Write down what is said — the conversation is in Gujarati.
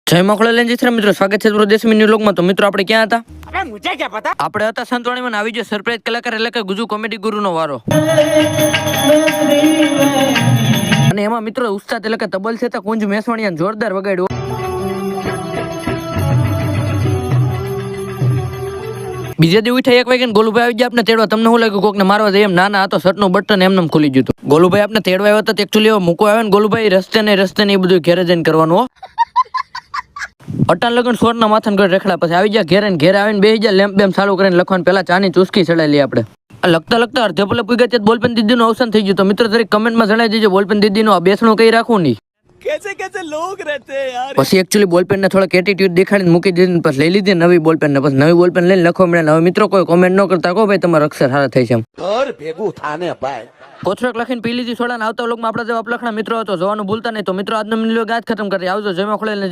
જય મખોડા લેન્જીસરા મિત્રો, સ્વાગત છે દેશી ન્યૂ લોગમાં। તો મિત્રો આપણે ક્યાં હતા? अबे मुझे क्या पता। આપણે હતા સંતવાણીમાં આવી ગયો સરપ્રાઈઝ કલાકાર એટલે કે ગુજુ કોમેડી ગુરુનો વારો। અને એમાં મિત્રો ઉસ્તાદ એટલે કે તબલ છે તો કુંજ મેસવાણીયા જોરદાર વગાડ્યો। બીજે દી ઉઠ્યા 1 વાગે ગોલુભાઈ આવી ગયા આપણે તેડવા। તમને શું લાગ્યું કોકને મારવા જાય એમ? ના ના, આ તો શર્ટનું બટન એમને ખુલી ગયું હતું। ગોલુભાઈ આપણે તેડવા આવ્યો તો એકચ્યુઅલી એવો મૂકવા આવ્યો ને ગોલુભાઈ રસ્તે ને એ બધું ઘેરે જઈને કરવાનું હો। અટાણ લગન સોરના માથાને ઘર રેખડા પછી આવી ગયા ઘેરે ને ઘેરે આવીને બેસી ગયા લેમ્પ બેમ ચાલુ કરીને લખવાનું। પેલા ચાની ચુસ્કી ચડાવી લઈએ આપણે। લખતા લખતા અડધે પલે પૂગ્યા ત્યાં બોલપેન દીદીનું અવસાન થઈ ગયું। તો મિત્રો દરેક કમેન્ટમાં જણાવી દેજો બોલપેન દીદીનું આ બેસણું કઈ રાખવું નહીં। कैसे कैसे लोग रहते हैं यार। પછી એકચ્યુઅલી બોલપેન ને થોડાક એટીટ્યુડ દેખાડીને મૂકી દીધી, પછી લઈ લીધી નવી બોલપેન ને, પછી નવી બોલપેન લઈને લખવા મળ્યા। હવે મિત્રો કોઈ કોમેન્ટ ન કરતા કહો ભાઈ તમારા અક્ષર સારા થઈ છે એમ। घर भेगू थाने भाई। કોથળક લખીને પી લીધી સોડા ને આવતા વ્લોગમાં આપણા જેવા અપલખણા મિત્રો હતો જોવાનું ભૂલતા નહીં। તો મિત્રો આજનો વિડિયો ગાજ ખતમ કરી આવજો। જય માં ખોળેલ ને